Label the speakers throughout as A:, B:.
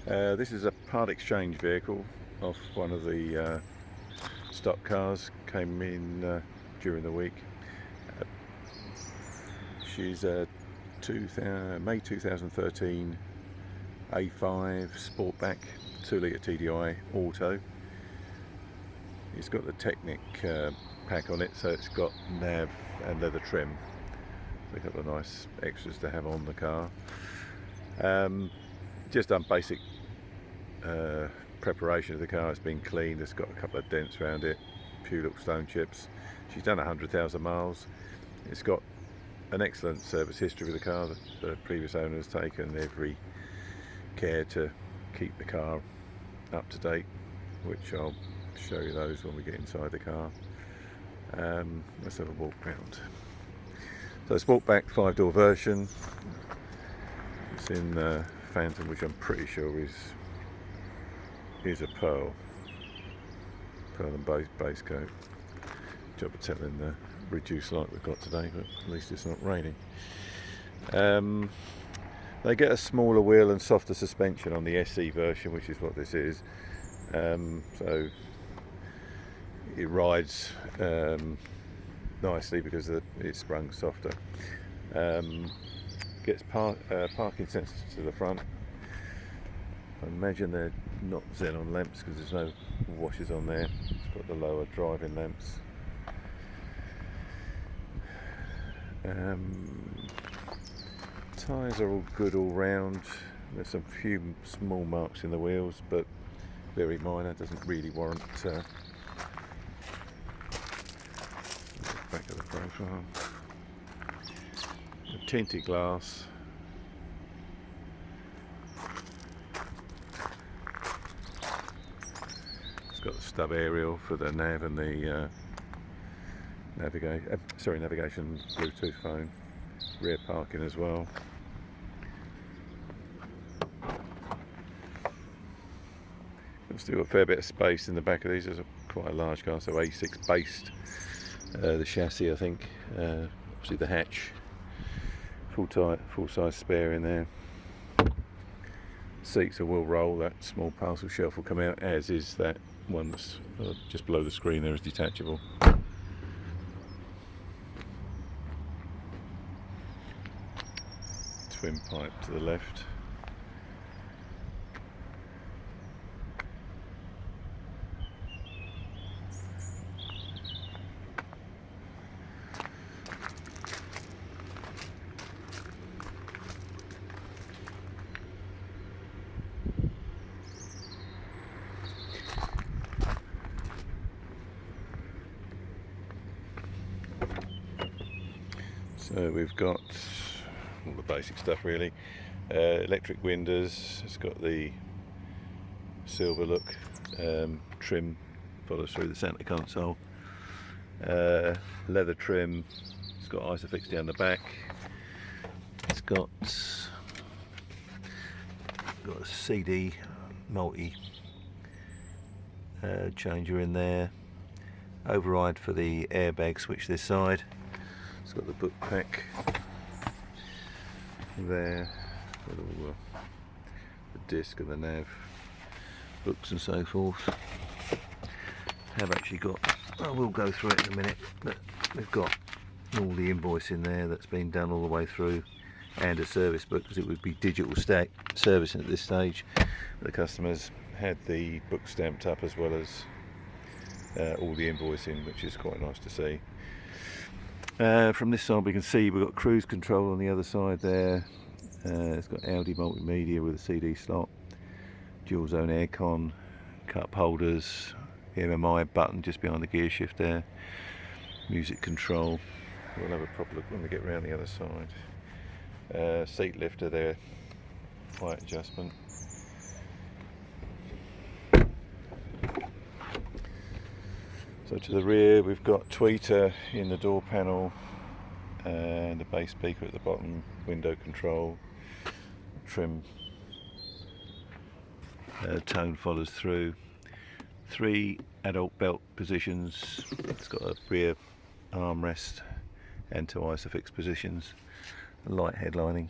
A: This is a part exchange vehicle off one of the stock cars, came in during the week. She's a May 2013 A5 Sportback 2-litre TDi Auto. It's got the Technic pack on it, so it's got nav and leather trim. A couple of nice extras to have on the car. Just done basic preparation of the car. It's been cleaned, it's got a couple of dents around it, a few little stone chips. She's done 100,000 miles. It's got an excellent service history with the car. The previous owner has taken every care to keep the car up to date, which I'll show you those when we get inside the car. Let's have a walk round. So Sportback 5-door version. It's in Phantom, which I'm pretty sure is a pearl and base coat. Job of telling the reduced light we've got today, but at least it's not raining. They get a smaller wheel and softer suspension on the SE version, which is what this is. So it rides nicely because it's sprung softer. Gets parking sensors to the front. I imagine they're not xenon lamps because there's no washers on there. It's got the lower driving lamps. Tyres are all good all round. There's some few small marks in the wheels, but very minor, doesn't really warrant back of the profile. The tinted glass. It's got the stub aerial for the nav and the navigation Bluetooth phone. Rear parking as well. There's still a fair bit of space in the back of these. There's quite a large car, so A6 based. The chassis, I think. Obviously the hatch. Full size spare in there. Seats will roll. That small parcel shelf will come out, as is that one that's just below the screen there is detachable. Twin pipe to the left. So we've got all the basic stuff really. Electric windows. It's got the silver look. Trim follows through the centre console. Leather trim. It's got Isofix down the back. It's got a CD multi changer in there. Override for the airbag switch this side. It's got the book pack there with all the disc and the nav, books and so forth. Have actually got, I will go through it in a minute, but we've got all the invoice in there that's been done all the way through, and a service book, because it would be digital stack servicing at this stage. The customers had the book stamped up as well as all the invoicing, which is quite nice to see. From this side we can see we've got cruise control on the other side there. It's got Audi multimedia with a CD slot, dual zone aircon, cup holders, MMI button just behind the gear shift there, music control. We'll have a proper look when we get around the other side. Seat lifter there, height adjustment. So to the rear we've got tweeter in the door panel and a bass speaker at the bottom, window control, trim, tone follows through, 3 adult belt positions. It's got a rear armrest and 2 Isofix positions, light headlining.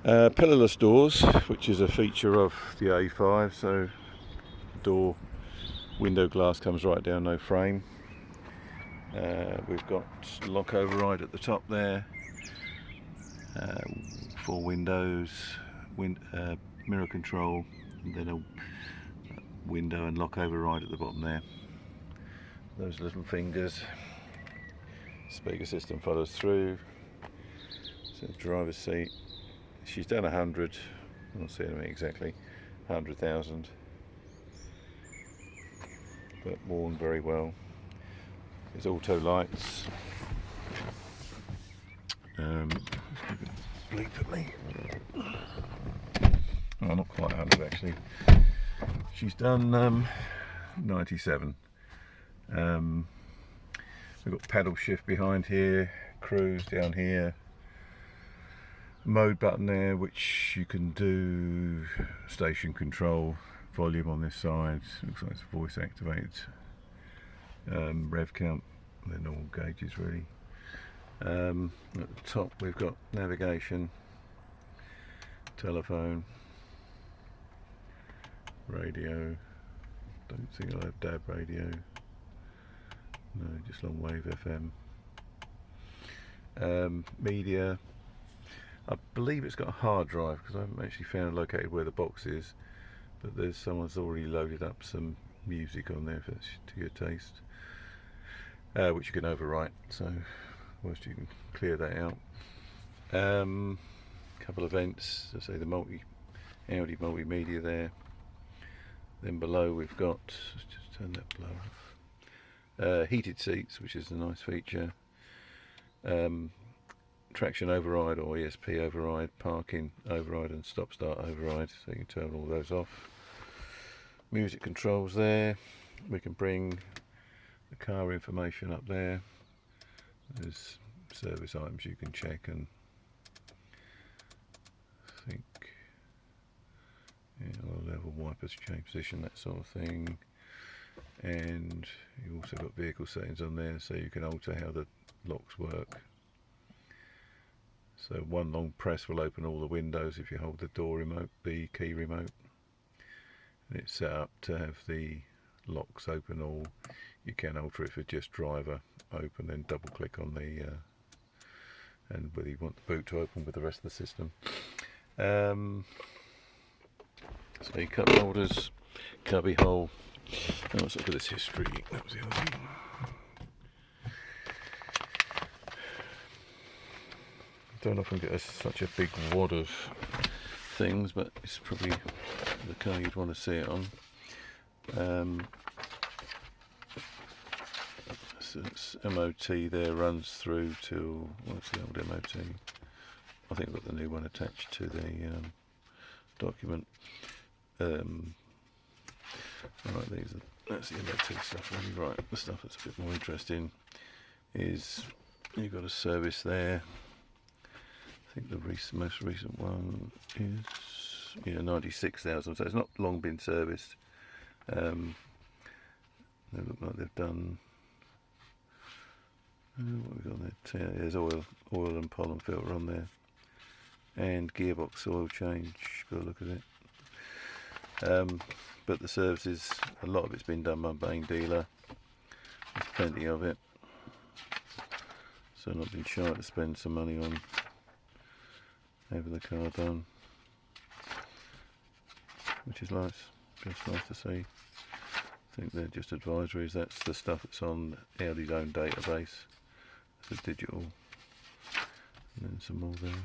A: Pillarless doors, which is a feature of the A5, so window glass comes right down, no frame. We've got lock override at the top there, 4 windows, mirror control, and then a window and lock override at the bottom there. Those little fingers. Speaker system follows through. So driver's seat. She's done 100. I'll see in a minute exactly. 100,000. But worn very well. There's auto lights. Bleep at me. Oh, not quite 100 actually. She's done 97. We've got paddle shift behind here, cruise down here, mode button there, which you can do station control, volume on this side, looks like it's voice activated, rev count, they're normal gauges really. At the top we've got navigation, telephone, radio, don't think I'll have DAB radio, no, just long wave FM. Media, I believe it's got a hard drive because I haven't actually found located where the box is, but someone's already loaded up some music on there if it's to your taste, which you can overwrite, so whilst you can clear that out. Couple of vents, I say the Audi multimedia there. Then below we've got, let's just turn that blower off. Heated seats, which is a nice feature. Traction override or ESP override, parking override and stop start override, so you can turn all those off. Music controls there. We can bring the car information up there. There's service items you can check, and I think oil level, wipers change position, that sort of thing. And you've also got vehicle settings on there, so you can alter how the locks work. So one long press will open all the windows if you hold the door remote, the key remote. And it's set up to have the locks open all. You can alter it for just driver open, then double click on the and whether you want the boot to open with the rest of the system. So your cup holders, cubby hole. Now let's look at this history. That was the other thing. Don't often get such a big wad of things, but it's probably the car you'd want to see it on. So it's MOT there, runs through to, what's the old MOT? I think I've got the new one attached to the document. Right, that's the MOT stuff really. Right, the stuff that's a bit more interesting is you've got a service there. I think the most recent one is 96,000, so it's not long been serviced. They look like they've done what have we got there? There's oil and pollen filter on there, and gearbox oil change. Got a look at it. But the services, a lot of it's been done by main dealer. There's plenty of it, so not been shy to spend some money on having the car done, which is nice. Just nice to see. I think they're just advisories. That's the stuff that's on Audi's own database. It's a digital, and then some more there.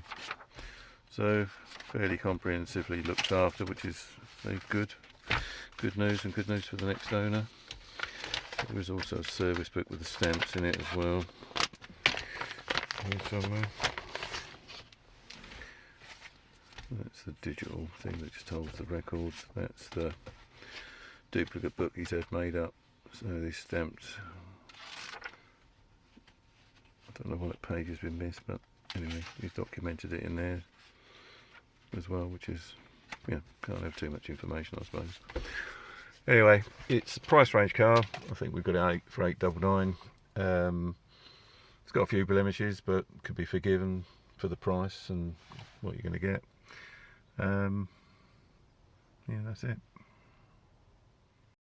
A: So fairly comprehensively looked after, which is very good. Good news, and good news for the next owner. There is also a service book with the stamps in it as well. Here somewhere. That's the digital thing that just holds the records. That's the duplicate book he's had made up. So these stamped. I don't know what page has been missed, but anyway, he's documented it in there as well, which is, can't have too much information, I suppose. Anyway, it's a price range car. I think we've got it for 899. It's got a few blemishes, but could be forgiven for the price and what you're going to get. Yeah, that's it.